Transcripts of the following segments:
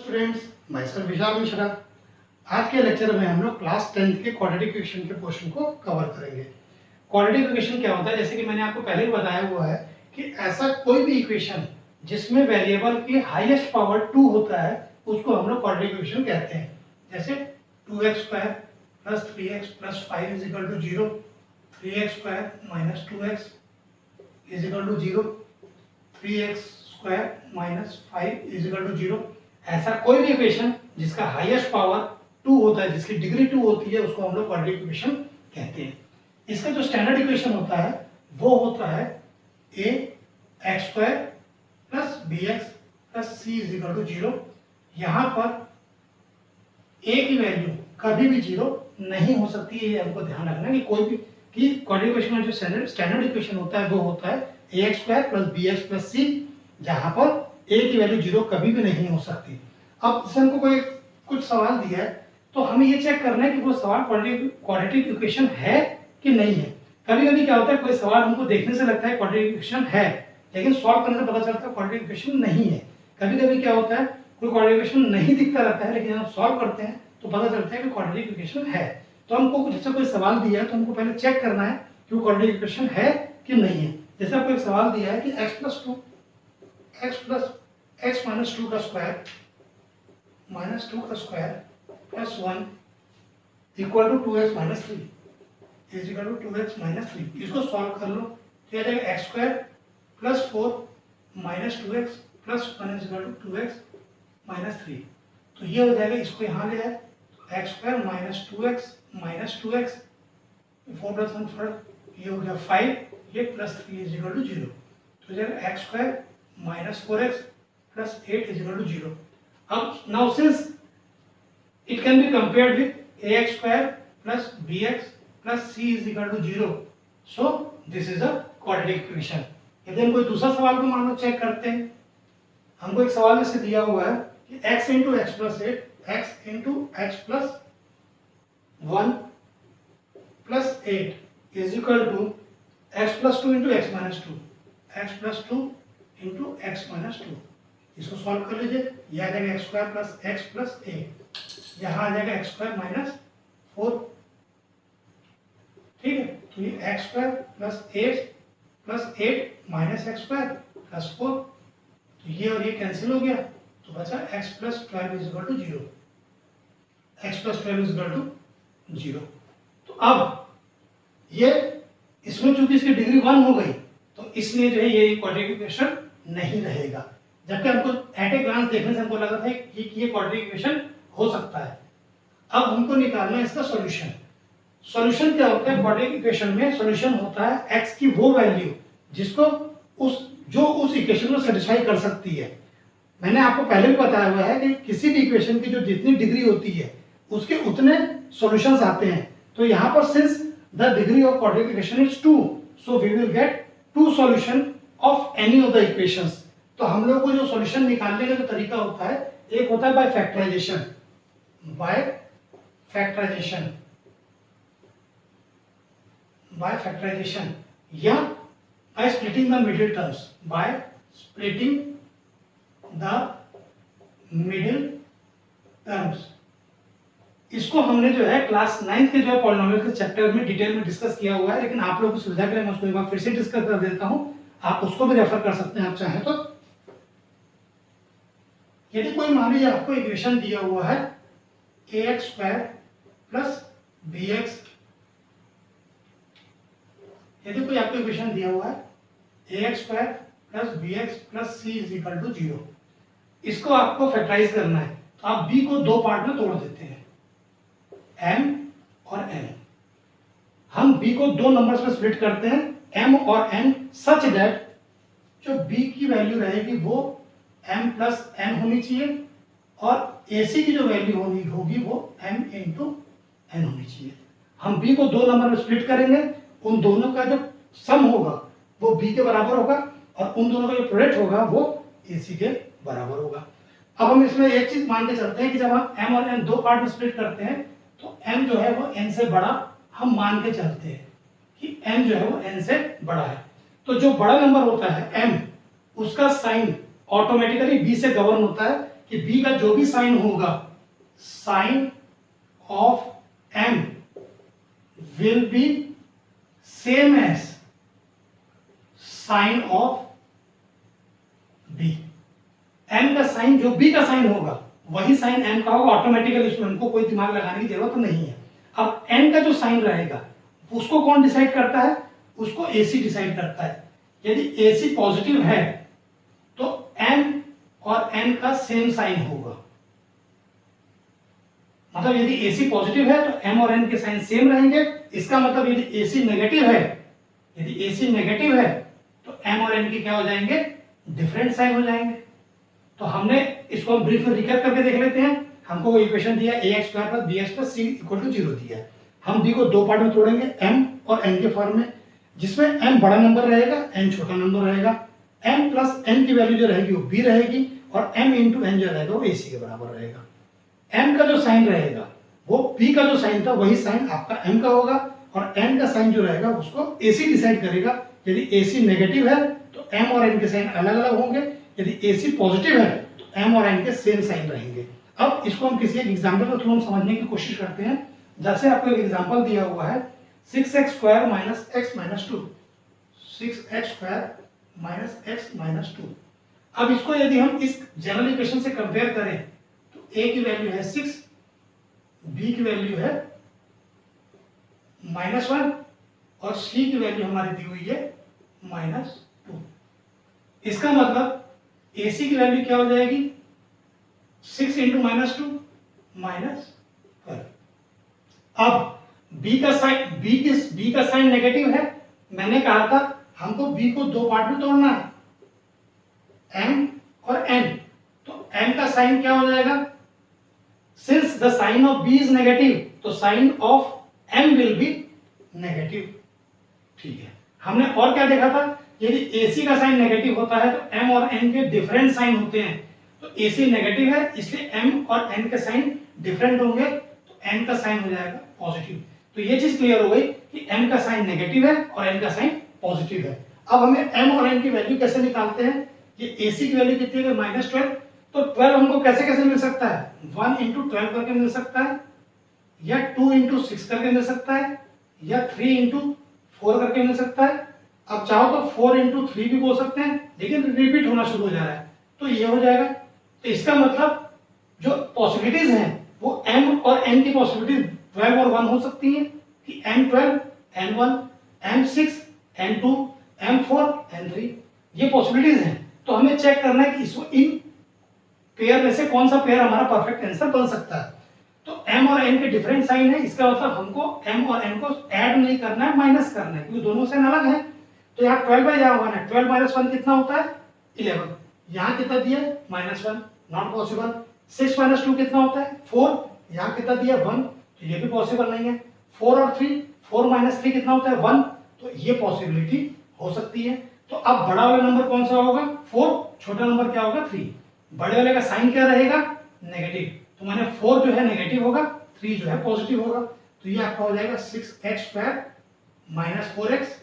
Students, मैं sir Vishal Mishra. आज के लेक्चर में हम लोग क्लास 10th के क्वाड्रेटिक इक्वेशन के पोर्शन को कवर करेंगे। क्वाड्रेटिक इक्वेशन क्या होता है, जैसे कि मैंने आपको पहले ही बताया हुआ है कि ऐसा कोई भी इक्वेशन जिसमें वेरिएबल की हाईएस्ट पावर 2 होता है उसको हम लोग क्वाड्रेटिक इक्वेशन कहते हैं। जैसे 2x² + 3x + 5 = 0, 3x² - 2x = 0, 3x² - 5 = 0। ऐसा कोई भी इक्वेशन जिसका हाईएस्ट पावर 2 होता है, जिसकी डिग्री 2 होती है, उसको हम लोग क्वाड्रेटिक इक्वेशन कहते हैं। इसका जो स्टैंडर्ड इक्वेशन होता है वो होता है ax² + bx + c = 0। यहाँ पर a की वैल्यू कभी भी 0 नहीं हो सकती है। ये हमको ध्यान रखना है कि कोई भी कि क्वाड्रेटिक इक्वेशन में जो स्टैंडर्ड इक्वेशन होता है वो होता है ax² + bx + c, जहाँ पर a की वैल्यू 0 कभी भी नहीं हो सकती। अब इससे हमको कोई कुछ सवाल दिया है तो हमें ये चेक करना है कि वो सवाल क्वाड्रेटिक इक्वेशन है कि नहीं है। कभी कभी क्या होता है, कोई सवाल हमको देखने से लगता है क्वाड्रेटिक इक्वेशन है, लेकिन सॉल्व करने से पता चलता है क्वाड्रेटिक इक्वेशन नहीं है। कभी कभी क्या होता है, कोई क्वाड्रेटिक इक्वेशन नहीं दिखता रहता है, लेकिन हम सॉल्व करते हैं तो पता चलता है कि क्वाड्रेटिक इक्वेशन है। तो हमको जैसे कोई सवाल दिया है तो हमको पहले चेक करना है कि वो क्वाड्रेटिक इक्वेशन है कि नहीं है। जैसे आपको एक सवाल दिया है कि x + 2 x + x - 2 का स्क्वायर -2 का स्क्वायर + 1 = 2x - 3 = 2x - 3। इसको सॉल्व कर लो तो ये आ जाएगा x² + 4 - 2x + 1 = 2x - 3। तो ये हो जाएगा, इसको यहाँ ले आए तो x² - 2x - 2x 4 + 1 4, ये हो गया 5, ये +3 = 0। तो जाएगा x² - 4x + 8 = 0। अब now since it can be compared with ax² + bx + c = 0, so this is a quadratic equation। यदि हम कोई दूसरा सवाल को मान लो चेक करते हैं, हमको एक सवाल ऐसे दिया हुआ है कि x × x + 8 x × x + 1 + 8 = x + 2 × x - 2 x + 2 × x - 2। इसको सॉल्व कर लीजिए, यह आ जाएगा x² + x + 8, यहाँ आ जाएगा x² - 4। ठीक है, तो ये x² + 8 + 8 - x² + 4, तो ये और ये कैंसिल हो गया तो बचा x + 12 = 0, x + 12 = 0। तो अब ये इसमें चूंकि इसकी डिग्री 1 हो गई तो इसलिए जो है ये क्वाड्रेटिक इक्वेशन नहीं रहेगा, जबकि हमको एट ए ग्लांस देखने से हमको लगा था कि ये क्वाड्रेटिक इक्वेशन हो सकता है। अब हमको निकालना है इसका सॉल्यूशन। सॉल्यूशन क्या होता है क्वाड्रेटिक इक्वेशन में? सॉल्यूशन होता है x की वो वैल्यू जिसको उस इक्वेशन को सेटिस्फाई कर सकती है। मैंने आपको पहले भी बताया हुआ है कि किसी भी इक्वेशन की जो जितनी डिग्री होती है उसके उतने सॉल्यूशंस आते हैं। तो यहाँ पर since the degree of quadratic equation is 2, so we will get 2 solution of any of the equations. तो हम लोग को जो सॉल्यूशन निकालने का जो तरीका होता है, एक होता है बाय फैक्टराइजेशन, या by splitting the middle terms, इसको हमने जो है क्लास 9th के जो है पॉलिनोमियल के चैप्टर में डिटेल में डिस्कस किया हुआ है, लेकिन आप लोगों की सुविधा के लिए मैं उसको एक बार फिर से डिस्कस कर देता हूं। आप उसको भी रेफर कर सकते हैं आप चाहें तो। यदि कोई मान लीजिए आपको इक्वेशन दिया हुआ है ax² + bx, यदि कोई आपको इक्वेशन दिया हुआ है ax² + bx + c = 0, इसको आपको फैक्टराइज करना है तो आप b को 2 पार्ट में तोड़ देते हैं, m और n। हम b को 2 नंबर्स में स्प्लिट करते हैं, m और n, सच दैट जो b की वैल्यू रहेगी वो m + n होनी चाहिए और ac की जो वैल्यू होगी वो m × n होनी चाहिए। हम b को 2 नंबर में स्प्लिट करेंगे, उन दोनों का जो सम होगा वो b के बराबर होगा और उन दोनों का जो प्रोडक्ट होगा वो ac के बराबर होगा। अब हम इसमें एक चीज मान के चलते हैं कि जब हम m और n 2 पार्ट में स्प्लिट करते हैं तो m जो है वो n से बड़ा हम मान के चलते हैं कि m जो है वो n से बड़ा है। तो जो बड़ा नंबर होता है m, उसका साइन ऑटोमेटिकली b से गवर्न होता है कि b का जो भी साइन होगा, sign of m will be same as sign of b। m का साइन जो b का साइन होगा वही साइन m का होगा ऑटोमेटिकली, स्टूडेंट को कोई दिमाग लगाने की जरूरत नहीं है। अब n का जो साइन रहेगा उसको कौन डिसाइड करता है? उसको AC डिसाइड करता है। यदि AC पॉजिटिव है तो m और n का सेम साइन होगा। मतलब यदि AC पॉजिटिव है तो m और n के साइन सेम रहेंगे। इसका मतलब यदि AC नेगेटिव है, यदि AC नेगेटिव है तो m और n के क्या हो जाएंगे? डिफरेंट साइन हो जाएंगे। तो हमने इसको हम ब्रीफ में रिकैप करके देख लेते हैं। हमको वो इक्वेशन दिया ax² + bx + c = 0 दिया है। हम b को दो पार्ट में तोड़ेंगे, m और n के फॉर्म में, जिसमें m बड़ा नंबर रहेगा, n छोटा नंबर रहेगा। m + n की वैल्यू जो रहेगी वो b रहेगी और m × n जो रहेगा वो ac के बराबर रहेगा। m का जो साइन रहेगा वो b का जो साइन था वही साइन आपका m का होगा और n का साइन जो रहेगा उसको ac डिसाइड करेगा। यदि ac नेगेटिव है तो m और n के साइन अलग अलग होंगे, यदि AC पॉजिटिव है तो m और n के सेम साइन रहेंगे। अब इसको हम किसी एक एग्जांपल के थ्रू हम समझने की कोशिश करते हैं। जैसे आपको एक एग्जांपल दिया हुआ है 6x² - x - 2, 6x² - x - 2। अब इसको यदि हम इस जनरल इक्वेशन से कंपेयर करें तो a की वैल्यू है 6, b की वैल्यू है -1 और c की वैल्यू हमारी दी हुई है -2। इसका मतलब AC की वैल्यू क्या हो जाएगी? 6 × -2 -12। अब B का साइन नेगेटिव है। मैंने कहा था हमको B को दो पार्ट में तोड़ना है, M और N। तो M का साइन क्या हो जाएगा? Since the sine of B is negative तो sine of M will be negative. ठीक है, हमने और क्या देखा था? यदि AC का साइन नेगेटिव होता है तो M और N के डिफरेंट साइन होते हैं। तो AC नेगेटिव है इसलिए M और N के साइन डिफरेंट होंगे, तो N का साइन हो जाएगा पॉजिटिव। तो ये चीज क्लियर हो गई कि M का साइन नेगेटिव है और N का साइन पॉजिटिव है। अब हमें M और N की वैल्यू कैसे निकालते हैं? ये AC की वैल्यू कितनी है? -12। तो 12 हमको कैसे कैसे मिल सकता है? 1 × 12 करके मिल सकता है, या 2 × 6 करके मिल सकता है, या 3 × 4 करके मिल सकता है। अब चाहो तो 4 × 3 भी बोल सकते हैं, लेकिन रिपीट होना शुरू हो जा रहा है तो ये हो जाएगा। तो इसका मतलब जो पॉसिबिलिटीज हैं वो m और n की पॉसिबिलिटीज 12 और 1 हो सकती हैं कि m12, m1, m6, m2, m4, m3 ये पॉसिबिलिटीज हैं। तो हमें चेक करना है कि इसको इन पेयर में से कौन सा पेयर हमारा परफेक्ट आंसर बन सकता है। तो m और n के डिफरेंट साइन है, इसका मतलब हमको m और n को ऐड नहीं करना है, माइनस करना है, क्योंकि दोनों साइन अलग हैं। तो यहाँ 12/1 है, 12 - 1 कितना होता है? 11। यहाँ कितना दिया है? -1, नॉट पॉसिबल। 6 - 2 कितना होता है? 4। यहाँ कितना दिया? 1, तो ये भी पॉसिबल नहीं है। 4 और 3, 4 - 3 कितना होता है? 1, तो ये पॉसिबिलिटी हो सकती है। तो अब बड़ा वाला नंबर कौन सा होगा? 4। छोटा नंबर क्या होगा? 3। बड़े वाले का साइन क्या रहेगा? नेगेटिव। तो माने 4 जो है नेगेटिव होगा, 3 जो है पॉजिटिव होगा। तो ये आपका हो जाएगा 6x² - 4x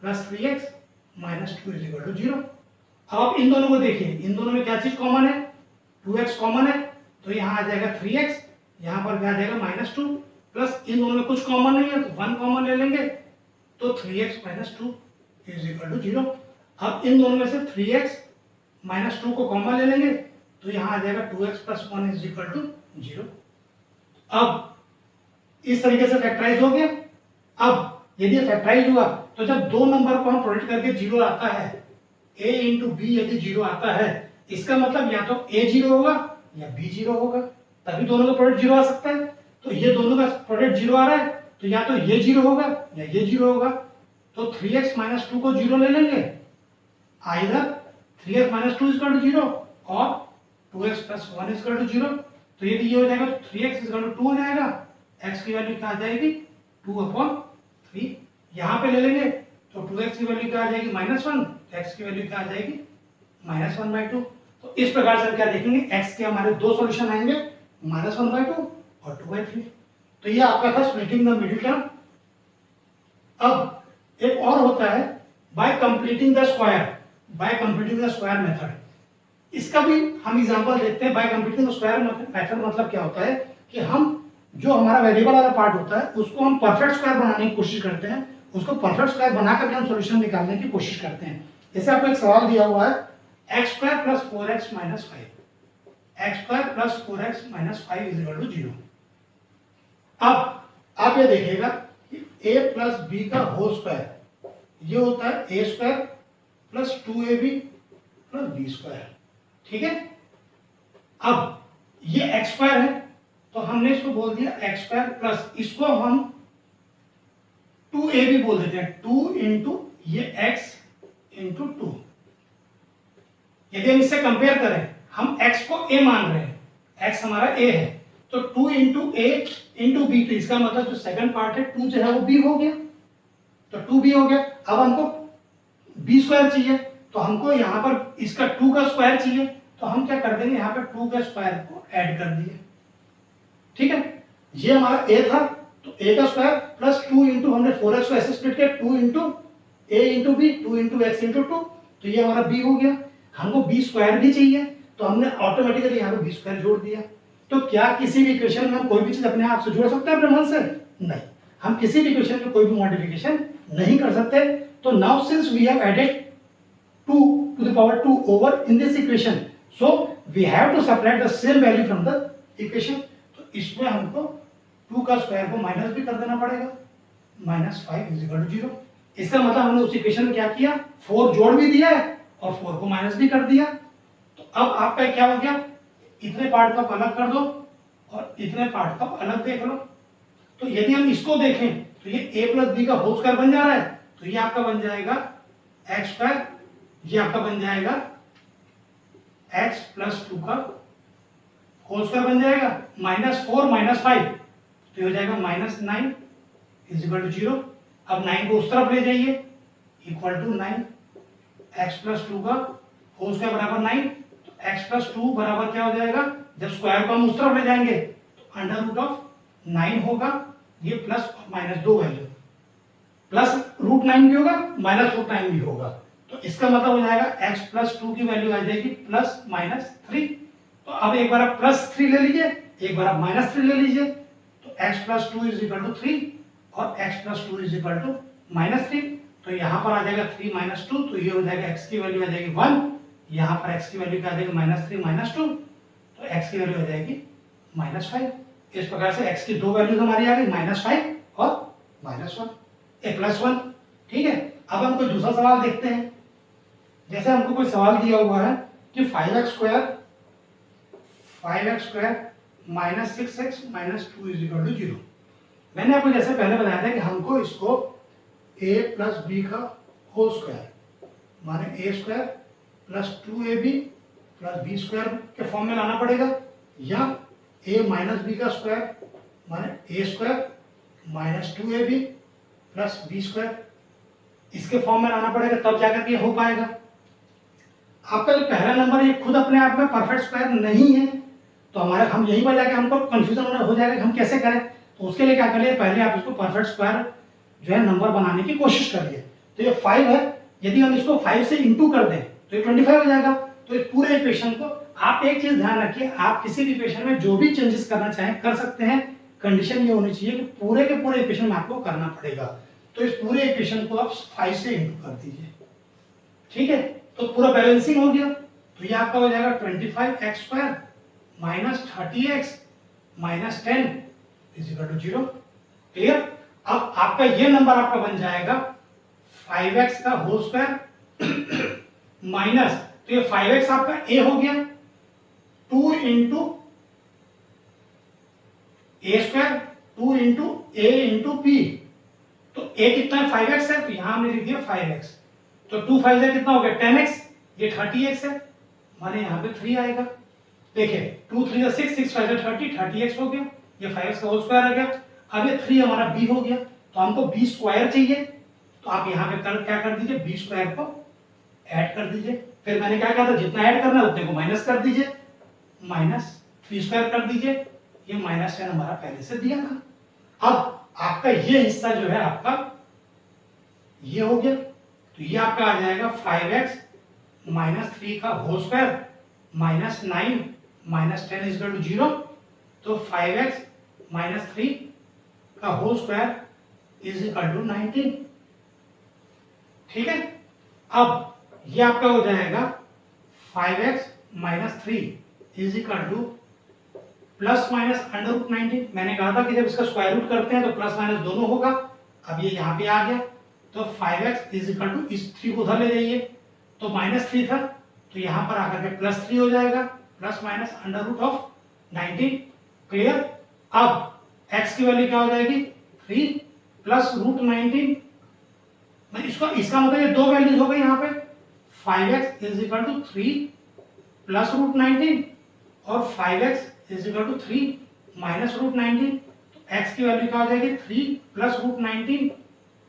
+ 3x - 2 = 0। अब इन दोनों को देखिए, इन दोनों में क्या चीज कॉमन है? 2x कॉमन है, तो यहाँ आ जाएगा 3x, यहाँ पर क्या आ जाएगा? -2, प्लस इन दोनों में कुछ कॉमन नहीं है तो 1 कॉमन ले लेंगे, तो 3x - 2 = 0। अब इन दोनों में से 3x - 2 को कॉमन ले लेंगे तो यहाँ आ जाएगा 2x + 1 = 0। अब इस तरीके से फैक्टराइज हो गया। अब यदि फैक्टराइज हुआ तो जब दो नंबर को हम प्रोडक्ट करके 0 आता है, a × b यदि 0 आता है, इसका मतलब या तो a 0 होगा या b 0 होगा, तभी दोनों का प्रोडक्ट 0 आ सकता है। तो ये दोनों का प्रोडक्ट 0 आ रहा है तो या तो ये 0 होगा या ये 0 होगा। तो 3x - 2 को 0 ले लेंगे, आइदर 3x - 2 = 0 और 2x + 1 = 0। तो यदि ये हो जाएगा तो 3x = 2 हो जाएगा, x की वैल्यू क्या आ जाएगी? 2/3। यहाँ पे ले लेंगे तो 2x की वैल्यू क्या आ जाएगी? -1, x की वैल्यू क्या आ जाएगी? -1/2। तो इस प्रकार से क्या देखेंगे? x के हमारे दो सॉल्यूशन आएंगे, -1/2 और 2/3। तो ये आपका था स्प्लिटिंग द मिडिल टर्म। अब एक और होता है bye completing the square method. इसका भी हम एग्जांपल देखते हैं। बाय कंप्यूटिंग स्क्वायर मेथड मतलब क्या होता है कि हम जो हमारा वेरिएबल वाला पार्ट होता है उसको हम परफेक्ट स्क्वायर बनाने की कोशिश करते हैं, उसको परफेक्ट स्क्वायर बनाकर भी हम सॉल्यूशन निकालने की कोशिश करते हैं। जैसे आपको एक सवाल दिया हुआ है x square plus 4x minus 5, x square plus 4x minus 5 is equal to 0। अब आप ये देखिएगा कि a प्लस बी का होल स्क्वायर ये होता है a square plus 2ab plus B square, ठीक है। अब ये x स्क्वायर है तो हमने इसको बोल दिया x स्क्वायर प्लस इसको हम 2ab बोल देते हैं, 2 इंटू ये x इंटू 2। यदि हम इससे कंपेयर करें, हम x को a मान रहे हैं, x हमारा a है, तो 2 इंटू a इंटू बी, तो इसका मतलब जो सेकंड पार्ट है 2 जो है वो b हो गया, तो 2b हो गया। अब हमको b स्क्वायर चाहिए तो हमको यहाँ पर इसका 2 का स्क्वायर चाहिए, तो हम क्या कर देंगे, यहाँ पर 2 के स्क्वायर को ऐड कर दिए, ठीक है। ये हमारा a था तो a का स्क्वायर प्लस 2 इंटू हमने 4x को ऐसे स्प्लिट किया, 2 into a into b, 2 into x into 2, तो ये हमारा b हो गया। हमको b स्क्वायर भी चाहिए तो हमने ऑटोमेटिकली यहाँ पे b स्क्वायर जोड़ दिया। तो क्या किसी भी इक्वेशन में हम कोई भी चीज अपने आप से जोड़ सकते हैं अपने मन से? नहीं, हम किसी भी इक्वेशन में कोई भी मॉडिफिकेशन नहीं कर सकते। तो now since we have added 2 to the power 2 over in this equation, so we have to subtract the same value from the equation। तो इसमें हमको 2 का स्क्वायर को माइनस भी कर देना पड़ेगा, माइनस 5 इज इक्वल टू 0। इसका मतलब हमने उस इक्वेशन में क्या किया, 4 जोड़ भी दिया है और 4 को माइनस भी कर दिया। तो अब आपका क्या हो गया, इतने पार्ट को अलग कर दो और इतने पार्ट को अलग देख लो। तो यदि हम इसको देखें तो ये a प्लस बी का होल स्क्वायर बन जा रहा है, तो ये आपका बन जाएगा x स्क्वायर, ये आपका बन जाएगा x प्लस 2 का होल स्क्वायर बन जाएगा, माइनस 4 माइनस 5 तो हो जाएगा माइनस 9 इज इक्वल टू 0। अब 9 को उस तरफ ले जाइए, इक्वल टू 9, x प्लस 2 का होल स्क्वायर बराबर 9, तो x प्लस 2 बराबर क्या हो जाएगा, जब स्क्वायर को हम उस तरफ ले जाएंगे तो अंडर रूट ऑफ 9 होगा, ये प्लस और माइनस दो वैल्यू, प्लस रूट 9 भी होगा माइनस रूट 9 भी होगा। तो इसका मतलब हो जाएगा x प्लस 2 की वैल्यू आ जाएगी प्लस माइनस 3। तो अब एक बार आप प्लस 3 ले लीजिए, एक बार आप माइनस 3 ले लीजिए, तो x plus 2 is equal to 3 और x plus 2 is equal to minus 3। तो यहाँ पर आ जाएगा 3 माइनस 2, तो ये हो जाएगा x की वैल्यू आ जाएगी 1, यहाँ पर x की वैल्यू क्या आ जाएगी माइनस 3 माइनस 2, तो x की वैल्यू आ जाएगी माइनस 5। इस प्रकार से x की दो वैल्यूज हमारी आ गई, माइनस 5 और माइनस 1 प्लस 1, ठीक है। अब हम कोई दूसरा सवाल देखते हैं। जैसे हमको कोई सवाल दिया हुआ है कि 5x square minus 6x minus 2 is equal to 0। मैंने आपको जैसे पहले बताया था कि हमको इसको a प्लस बी का होल स्क्वायर माने a square plus 2ab plus B square के फॉर्म में लाना पड़ेगा, या a माइनस बी का स्क्वायर माने a square minus 2ab plus B square, इसके फॉर्म में लाना पड़ेगा, तब जाकर के हो पाएगा। आपका जो पहला नंबर ये खुद अपने आप में परफेक्ट स्क्वायर नहीं है, तो हमारे हम यही वजह कि हमको कंफ्यूजन हो जाएगा कि हम कैसे करें। तो उसके लिए क्या करिए, पहले आप इसको परफेक्ट स्क्वायर जो है नंबर बनाने की कोशिश करिए। तो ये 5 है, यदि हम इसको 5 से इंटू कर दें तो ये 25 हो जाएगा। तो इस पूरे इक्वेशन को आप एक चीज ध्यान रखिए, आप किसी भी इक्वेशन में जो भी चेंजेस करना चाहें कर सकते हैं, कंडीशन ये होनी चाहिए कि पूरे के पूरे इक्वेशन में आपको करना पड़ेगा। तो इस पूरे इक्वेशन को आप 5 से इंटू कर दीजिए, ठीक है। तो पूरा बैलेंसिंग हो गया, तो ये आपका हो जाएगा 25x square minus 30x minus 10 is equal to 0। Clear. अब आपका ये नंबर आपका बन जाएगा 5x का होल स्क्वायर माइनस, तो ये 5x आपका a हो गया, 2 into a square 2 into a into p, तो a कितना है 5x है, तो यहां हमने लिख दिया 5x, तो 2 5 से कितना हो गया 10x, ये 30x है माने यहाँ पे 3 आएगा। देखिए 2 3 6 6 5 30 30x हो गया, ये 5x का होल स्क्वायर आ गया। अब ये 3 हमारा b हो गया, तो हमको b स्क्वायर चाहिए, तो आप यहाँ पे क्या कर दीजिए, b स्क्वायर को ऐड कर दीजिए। फिर मैंने क्या कहा था, जितना ऐड करना है उतने को माइनस कर दीजिए, माइनस 3 स्क्वायर कर दीजिए, ये माइनस 10 हमारा पहले से दिया था। अब आपका ये हिस्सा जो है आपका ये हो गया, तो ये आपका आ जाएगा 5x माइनस 3 का होल स्क्वायर -9 - 10 इक्वल टू 0, तो 5x - 3 का whole square is equal to 19। ठीक है, अब ये आपका हो जाएगा 5x - 3 is equal two plus minus √19। मैंने कहा था कि जब इसका स्क्वायर रूट करते हैं तो प्लस माइनस दोनों होगा। अब ये यहाँ पे आ गया, तो 5x इज इक्वल टू इस 3 को उधर ले जाइए, तो -3 था, तो यहाँ पर आकर के +3 हो जाएगा, प्लस माइनस √19। क्लियर। अब x की वैल्यू क्या हो जाएगी, 3 प्लस √19। इसका मतलब ये दो वैल्यूज हो गई यहाँ पे, 5x is equal to 3 plus √19 और 5x is equal to 3 minus √19। तो x की वैल्यू क्या हो जाएगी, 3 प्लस √19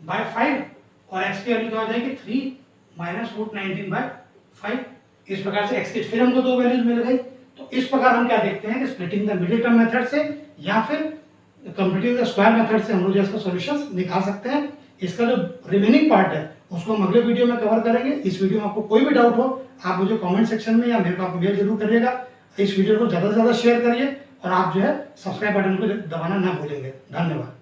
बाय 5 और x की वैल्यू क्या हो जाएगी, 3 माइनस √19 बाय 5। इस प्रकार से x की फिर हमको दो वैल्यूज मिल गई। तो इस प्रकार हम क्या देखते हैं कि splitting the middle term method से या फिर कंप्यूटिंग द स्क्वायर मेथड से हम लोग इसका सॉल्यूशंस निकाल सकते हैं। इसका जो रिमेनिंग पार्ट है उसको हम अगले वीडियो में कवर करेंगे। इस वीडियो में आपको कोई भी डाउट हो आप मुझे कमेंट सेक्शन में या मेरे को आप मेल जरूर करिएगा। इस वीडियो को ज़्यादा से ज़्यादा शेयर करिए और आप जो है सब्सक्राइब बटन को दबाना ना भूलेंगे। धन्यवाद।